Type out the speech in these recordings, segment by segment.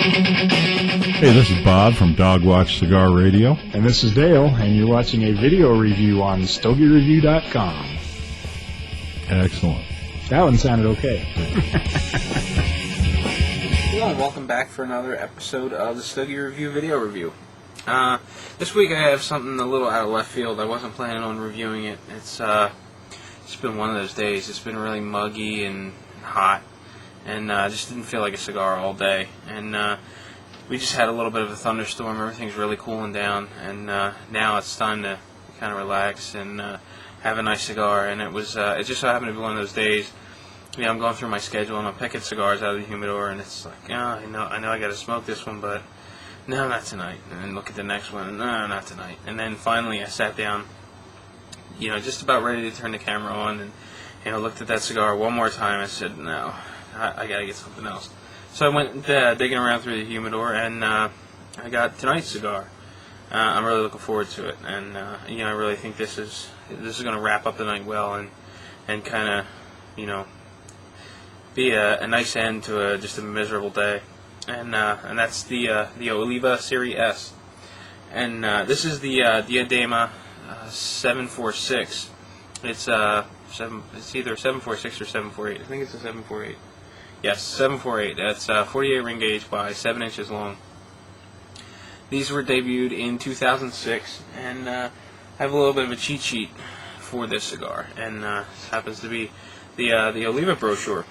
Hey, this is Bob from Dogwatch Cigar Radio. And this is Dale, and you're watching a video review on StogieReview.com. Excellent. That one sounded okay. Hello, and welcome back for another episode of the Stogie Review video review. This week I have something a little out of left field. I wasn't planning on reviewing it. It's been one of those days. It's been really muggy and hot, and just didn't feel like a cigar all day. And we just had a little bit of a thunderstorm. Everything's really cooling down, and now it's time to kind of relax and have a nice cigar. And it just so happened to be one of those days. You know, I'm going through my schedule and I'm picking cigars out of the humidor, and it's like, oh, I know I got to smoke this one, but no, not tonight. And then look at the next one, and no, not tonight. And then finally I sat down, you know, just about ready to turn the camera on, and looked at that cigar one more time. I said, no, I got to get something else. So I went digging around through the humidor, and I got tonight's cigar. I'm really looking forward to it, and I really think this is going to wrap up the night well, and kind of, be a nice end to just a miserable day. And that's the Oliva Series S, and this is the Diadema 746. It's either 746 or 748. I think it's a 748. Yes, 748. That's 48 ring gauge by 7 inches long. These were debuted in 2006, and I have a little bit of a cheat sheet for this cigar, and this happens to be the Oliva brochure.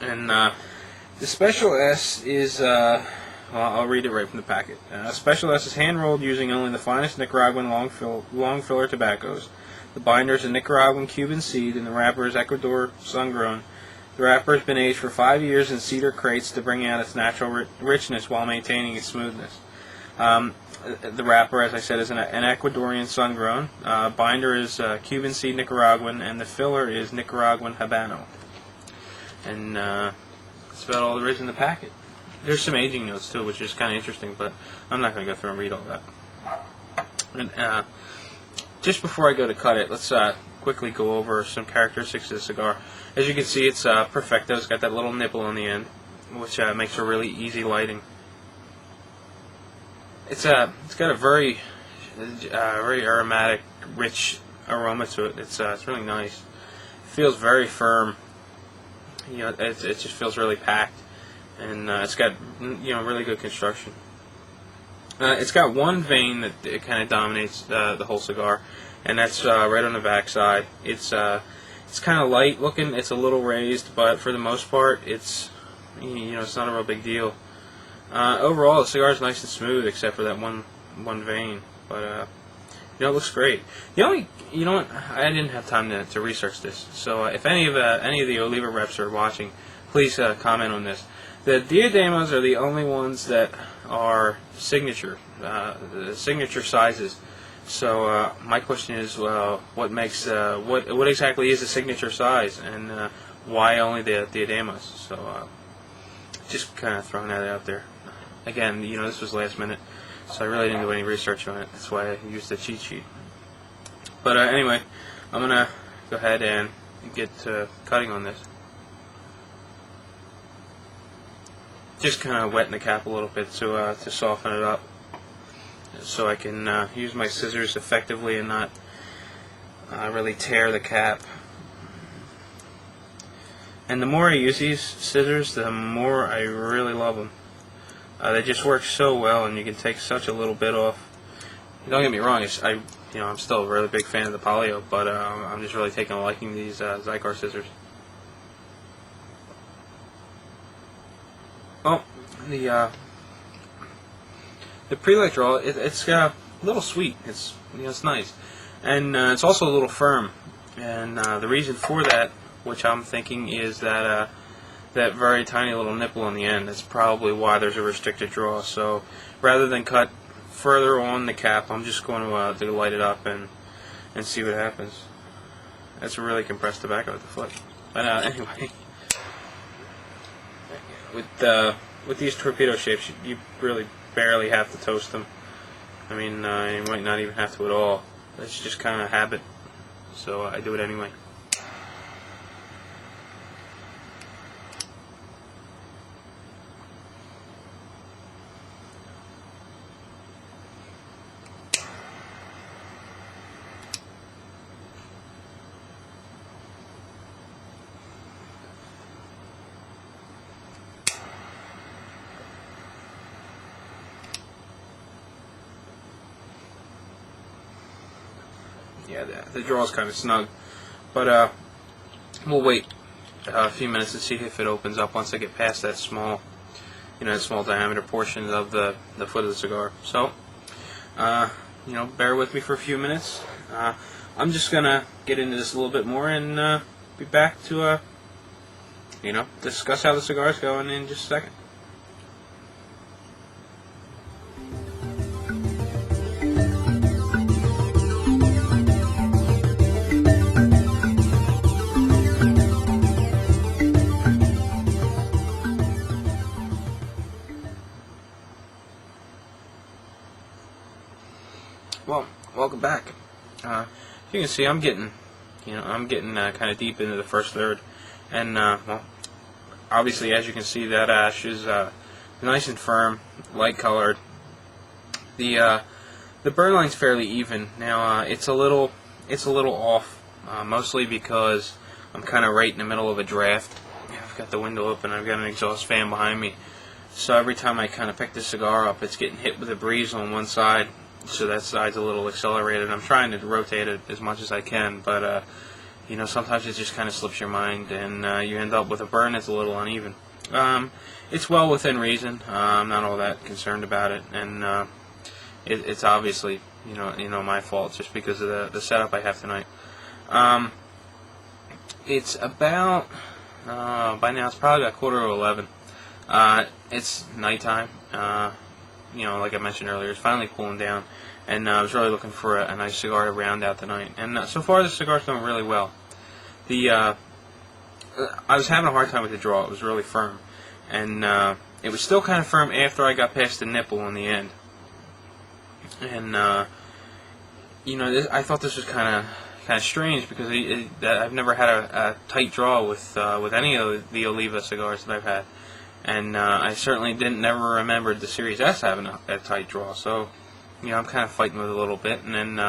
And the Special S is, I'll read it right from the packet. Special S is hand-rolled using only the finest Nicaraguan long filler tobaccos. The binder is a Nicaraguan Cuban seed, and the wrapper is Ecuador sun-grown. The wrapper has been aged for 5 years in cedar crates to bring out its natural richness while maintaining its smoothness. The wrapper, as I said, is an Ecuadorian sun-grown. Binder is Cuban seed Nicaraguan, and the filler is Nicaraguan Habano. And that's about all there is in the packet. There's some aging notes too, which is kind of interesting, but I'm not going to go through and read all that. And just before I go to cut it, let's quickly go over some characteristics of the cigar. As you can see, it's perfecto. It's got that little nipple on the end, which makes for really easy lighting. It's got a very aromatic, rich aroma to it. It's really nice. It feels very firm. It just feels really packed, and it's got really good construction. It's got one vein that it kind of dominates the whole cigar, and that's right on the back side. It's kind of light looking. It's a little raised, but for the most part, it's it's not a real big deal. Overall, the cigar is nice and smooth, except for that one vein. But it looks great. I didn't have time to research this. So if any of the Oliva reps are watching, please comment on this. The Diademas are the only ones that are signature sizes. So my question is, what exactly is a signature size, and why only the Diademas? So just kind of throwing that out there. Again, this was last minute, so I really didn't do any research on it. That's why I used the cheat sheet. But anyway, I'm gonna go ahead and get to cutting on this. Just kind of wetting the cap a little bit to soften it up, so I can use my scissors effectively and not really tear the cap. And the more I use these scissors, the more I really love them. They just work so well, and you can take such a little bit off. Don't get me wrong, I'm still a really big fan of the Palio, but I'm just really taking a liking to these Zycar scissors. Well, the pre-light draw, it's a little sweet. It's nice, and it's also a little firm. And the reason for that, which I'm thinking, is that that very tiny little nipple on the end. That's probably why there's a restricted draw. So rather than cut further on the cap, I'm just going to light it up and see what happens. That's a really compressed tobacco at the foot. But anyway, with these torpedo shapes, you really barely have to toast them. I mean, you might not even have to at all. It's just kind of habit, so I do it anyway. yeah, the draw's kind of snug. But we'll wait a few minutes to see if it opens up once I get past that small, that small diameter portion of the foot of the cigar. So, bear with me for a few minutes. I'm just gonna get into this a little bit more and be back to discuss how the cigar's going in just a second. Well, welcome back. You can see I'm getting kind of deep into the first third, and obviously, as you can see, that ash is nice and firm, light colored. The burn line's fairly even. Now it's a little off, mostly because I'm kind of right in the middle of a draft. I've got the window open. I've got an exhaust fan behind me, so every time I kind of pick the cigar up, it's getting hit with a breeze on one side. So that side's a little accelerated. I'm trying to rotate it as much as I can, but sometimes it just kind of slips your mind, and you end up with a burn that's a little uneven. It's well within reason. I'm not all that concerned about it, and it's obviously my fault just because of the setup I have tonight. It's about by now it's probably about 10:45. It's nighttime. Like I mentioned earlier, it's finally cooling down, and I was really looking for a nice cigar to round out the night. And so far, the cigar's going really well. I was having a hard time with the draw. It was really firm, and it was still kind of firm after I got past the nipple in the end. And I thought this was kind of strange because I've never had a tight draw with any of the Oliva cigars that I've had. And I certainly never remembered the Series S having a tight draw. So, I'm kind of fighting with it a little bit. And then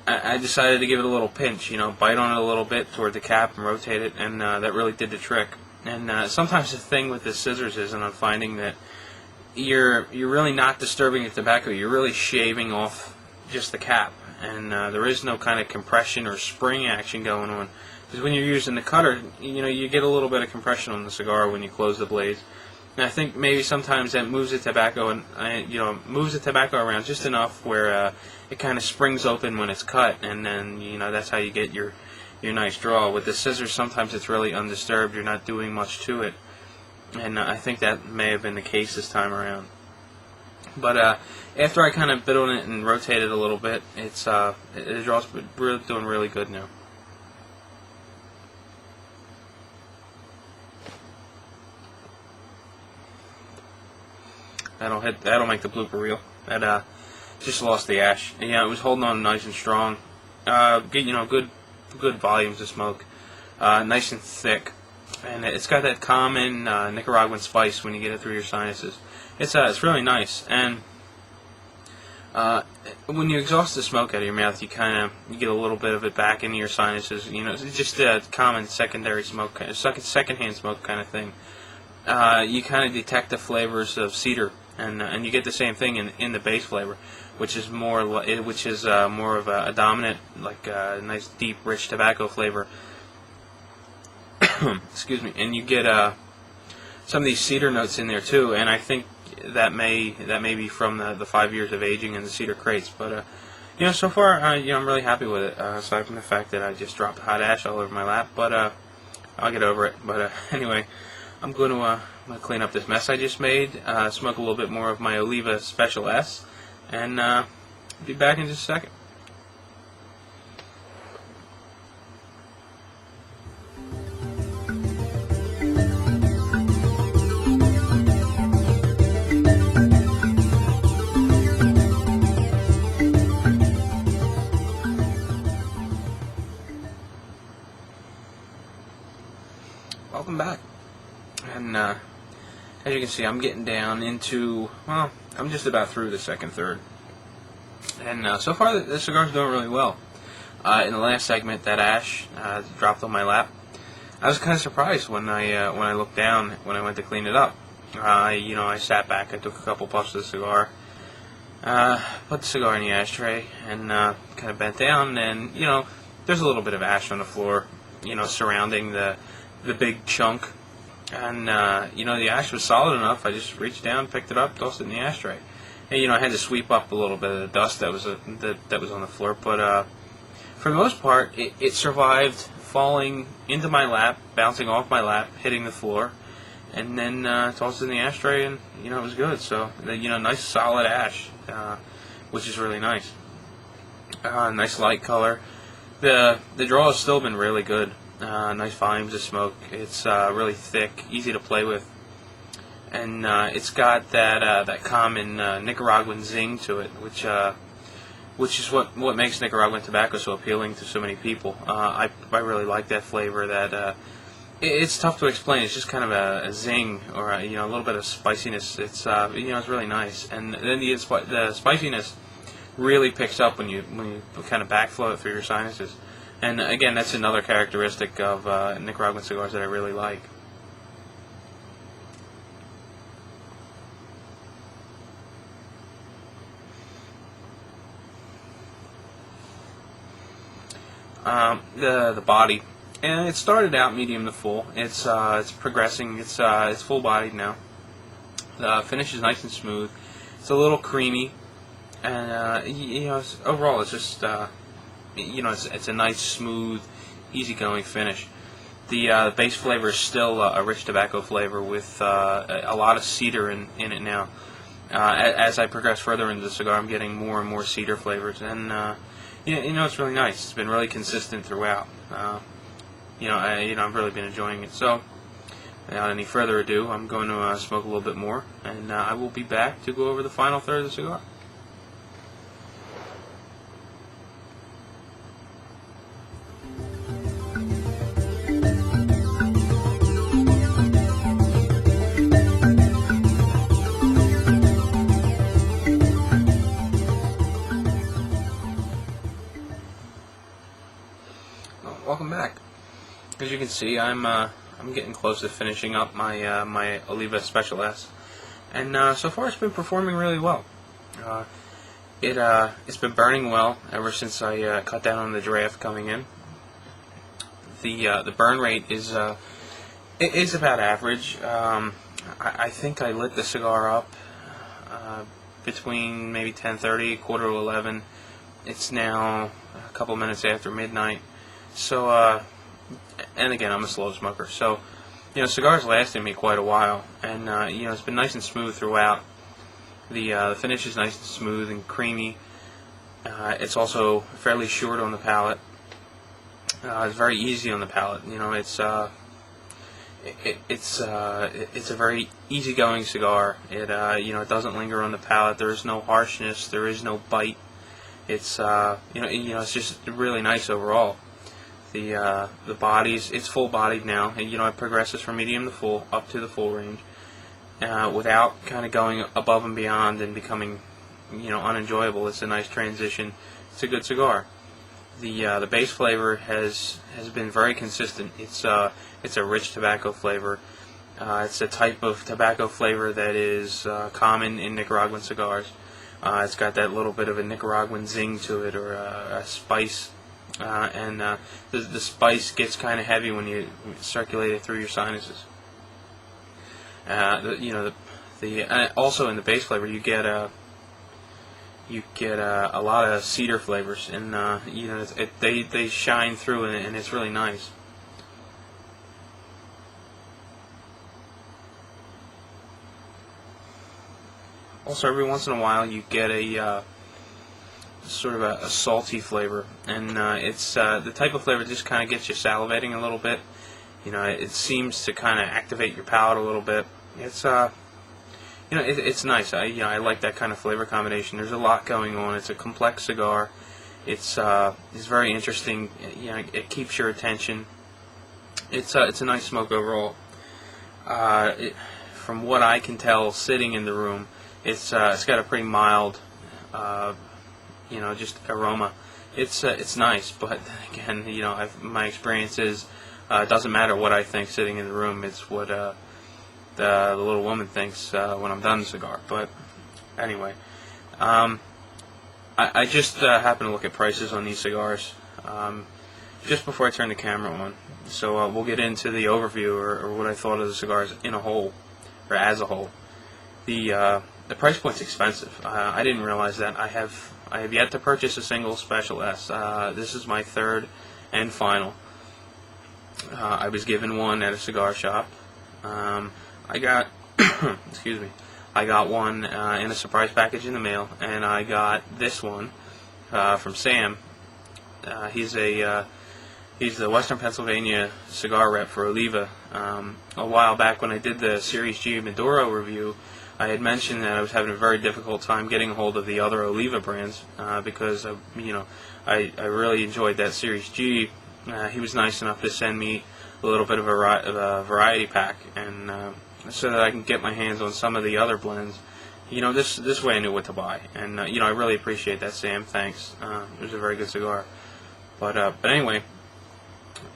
I decided to give it a little pinch, bite on it a little bit toward the cap and rotate it. And that really did the trick. And sometimes the thing with the scissors is, and I'm finding that you're really not disturbing the tobacco. You're really shaving off just the cap. And there is no kind of compression or spring action going on. Because when you're using the cutter, you get a little bit of compression on the cigar when you close the blades. And I think maybe sometimes that moves the tobacco around just enough where it kind of springs open when it's cut, and then that's how you get your nice draw. With the scissors, sometimes it's really undisturbed. You're not doing much to it, and I think that may have been the case this time around. But after I kind of bit on it and rotated a little bit, the draw's doing really good now. That'll make the blooper reel. That just lost the ash. And, it was holding on nice and strong. Good volumes of smoke. Nice and thick, and it's got that common Nicaraguan spice when you get it through your sinuses. It's really nice. And when you exhaust the smoke out of your mouth, you get a little bit of it back into your sinuses. It's just a common secondary smoke, secondhand smoke kind of thing. You kind of detect the flavors of cedar, and you get the same thing in the base flavor, which is more of a dominant, like a nice deep rich tobacco flavor. Excuse me. And you get some of these cedar notes in there too, and I think that may be from the 5 years of aging in the cedar crates. But so far I'm really happy with it. Aside from the fact that I just dropped hot ash all over my lap, but I'll get over it. But anyway. I'm going to clean up this mess I just made, smoke a little bit more of my Oliva Special S, and be back in just a second. Welcome back. And as you can see, I'm getting down into, I'm just about through the second third. And so far, the cigar's doing really well. In the last segment, that ash dropped on my lap. I was kind of surprised when I looked down when I went to clean it up. I sat back, I took a couple puffs of the cigar, Put the cigar in the ashtray and kind of bent down, and there's a little bit of ash on the floor, surrounding the big chunk, and the ash was solid enough. I just reached down, picked it up, tossed it in the ashtray, and I had to sweep up a little bit of the dust that was that was on the floor, but for the most part, it survived falling into my lap, bouncing off my lap, hitting the floor, and then tossed it in the ashtray, and it was good. So nice solid ash, which is really nice. Nice light color. The draw has still been really good. Nice volumes of smoke. It's really thick, easy to play with, and it's got that common Nicaraguan zing to it, which is what makes Nicaraguan tobacco so appealing to so many people. I really like that flavor. It's tough to explain. It's just kind of a zing, or a little bit of spiciness. It's it's really nice, and then the spiciness really picks up when you kind of backflow it through your sinuses. And again, that's another characteristic of Nicaraguan cigars that I really like. The body, and it started out medium to full. It's progressing. It's full bodied now. The finish is nice and smooth. It's a little creamy, and overall it's just it's a nice, smooth, easygoing finish. The base flavor is still a rich tobacco flavor with a lot of cedar in it now. As I progress further into the cigar, I'm getting more and more cedar flavors, and it's really nice. It's been really consistent throughout. I've really been enjoying it. So, without any further ado, I'm going to smoke a little bit more, and I will be back to go over the final third of the cigar. Welcome back. As you can see, I'm getting close to finishing up my my Oliva Special S, and so far it's been performing really well. It's been burning well ever since I cut down on the draft coming in. The burn rate is about average. I think I lit the cigar up between maybe 10:30, quarter to 11. It's now a couple minutes after midnight. So, and again, I'm a slow smoker, so cigars lasted me quite a while, and it's been nice and smooth throughout. The finish is nice and smooth and creamy. It's also fairly short on the palate. It's very easy on the palate. It's a very easygoing cigar. It doesn't linger on the palate. There is no harshness. There is no bite. It's it's just really nice overall. The bodies, it's full bodied now, and it progresses from medium to full up to the full range, without kind of going above and beyond and becoming unenjoyable. It's a nice transition. It's a good cigar. The base flavor has been very consistent. It's a rich tobacco flavor. It's a type of tobacco flavor that is common in Nicaraguan cigars. It's got that little bit of a Nicaraguan zing to it, or a spice. And the spice gets kind of heavy when you circulate it through your sinuses. Also in the base flavor you get a lot of cedar flavors, and they shine through, and it's really nice. Also, every once in a while you get a sort of a salty flavor, and it's the type of flavor that just kind of gets you salivating a little bit. It seems to kind of activate your palate a little bit. It's it's nice. I like that kind of flavor combination. There's a lot going on. It's a complex cigar. It's very interesting. It keeps your attention. It's a nice smoke overall. From what I can tell, sitting in the room, it's got a pretty mild just aroma. It's nice, but again, my experience is it doesn't matter what I think sitting in the room. It's what the little woman thinks when I'm done the cigar. But anyway, I just happened to look at prices on these cigars just before I turned the camera on. So we'll get into the overview or what I thought of the cigars in a whole, or as a whole. The price point's expensive. I didn't realize that. I have yet to purchase a single Special S. This is my third and final. I was given one at a cigar shop. I got excuse me. I got one in a surprise package in the mail, and I got this one from Sam. He's the Western Pennsylvania cigar rep for Oliva. A while back when I did the Series G Maduro review, I had mentioned that I was having a very difficult time getting a hold of the other Oliva brands because I really enjoyed that Series G. He was nice enough to send me a little bit of a variety pack, and so that I can get my hands on some of the other blends. This way I knew what to buy, and I really appreciate that, Sam. Thanks. It was a very good cigar. But anyway,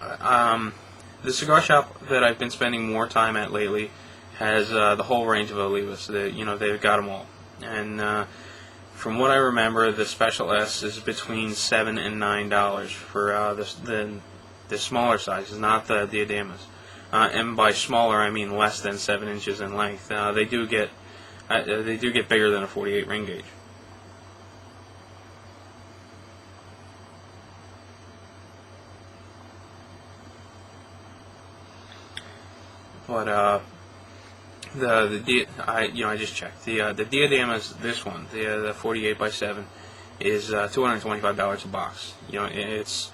the cigar shop that I've been spending more time at lately has the whole range of Olivas. They've got them all, and from what I remember, the Special S is between $7 and $9 for the smaller sizes, not the diademas. And by smaller, I mean less than 7 inches in length. They do get bigger than a 48 ring gauge. But I just checked the diademas. This one, the 48 by 7, is $225 a box. It's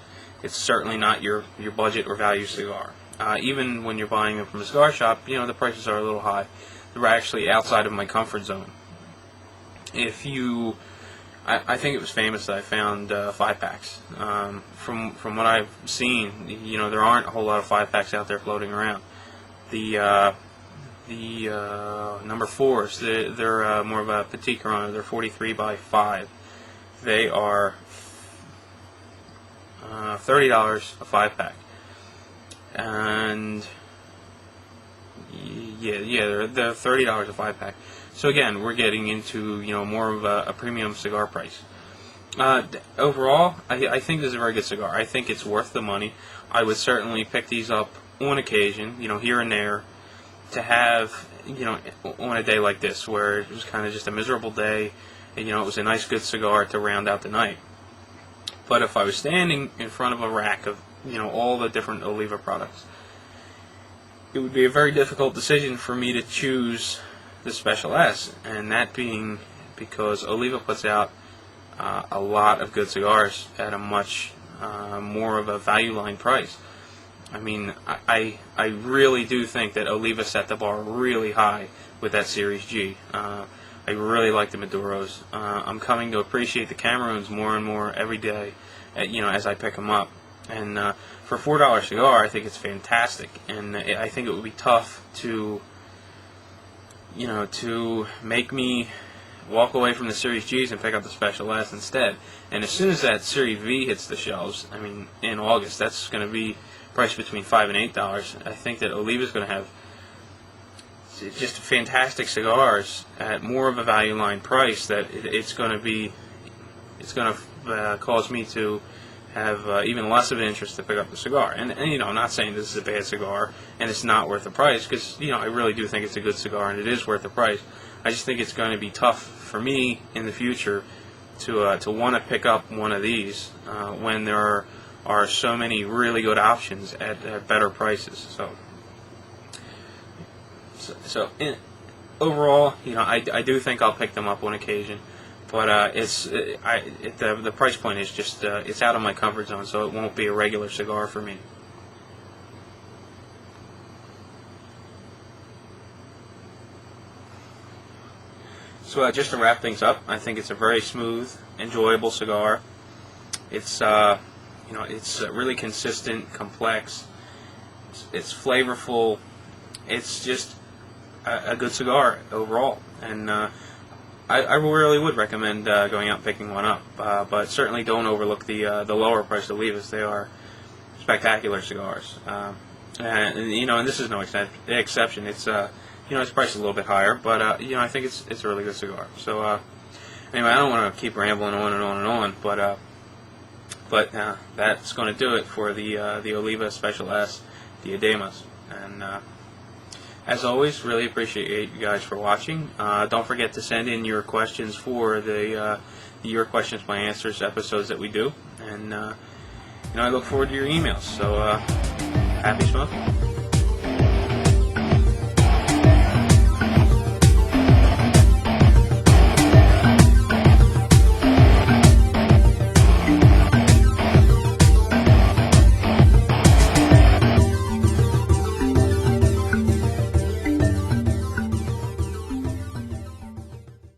certainly not your budget or value cigar. Even when you're buying them from a cigar shop, the prices are a little high. They're actually outside of my comfort zone. I think it was famous that I found 5-packs. From what I've seen, there aren't a whole lot of 5-packs out there floating around. The number 4s, they're more of a petite Corona. They're 43 by 5. They are $30 a 5-pack. And they're $30 a 5-pack. So again, we're getting into more of a premium cigar price. Overall, I think this is a very good cigar. I think it's worth the money. I would certainly pick these up on occasion, here and there, to have on a day like this where it was kind of just a miserable day, and it was a nice good cigar to round out the night. But if I was standing in front of a rack of all the different Oliva products, it would be a very difficult decision for me to choose the Special S, and that being because Oliva puts out a lot of good cigars at a much more of a value line price. I mean, I really do think that Oliva set the bar really high with that Series G. I really like the Maduros. I'm coming to appreciate the Cameroons more and more every day, as I pick them up. And for a $4 cigar, I think it's fantastic. And I think it would be tough to make me walk away from the Series Gs and pick up the Special S instead. And as soon as that Series V hits the shelves, I mean, in August, that's going to be priced between $5 and $8. I think that Oliva's going to have just fantastic cigars at more of a value line price. That it's going to cause me to have even less of an interest to pick up the cigar. And I'm not saying this is a bad cigar and it's not worth the price, because I really do think it's a good cigar and it is worth the price. I just think it's going to be tough for me in the future to want to pick up one of these when there are so many really good options at better prices. So overall, I do think I'll pick them up on occasion, but the price point is just it's out of my comfort zone, so it won't be a regular cigar for me. So just to wrap things up, I think it's a very smooth, enjoyable cigar. It's it's really consistent, complex. It's flavorful. It's just a good cigar overall, and I really would recommend going out and picking one up. But certainly don't overlook the lower priced Olivas. They are spectacular cigars, and this is no exception. It's it's priced a little bit higher, but I think it's a really good cigar. So Anyway, I don't want to keep rambling on and on and on, but that's going to do it for the Oliva Special S Diademas. And as always, really appreciate you guys for watching. Don't forget to send in your questions for the Your Questions, My Answers episodes that we do. And I look forward to your emails. So, happy smoking.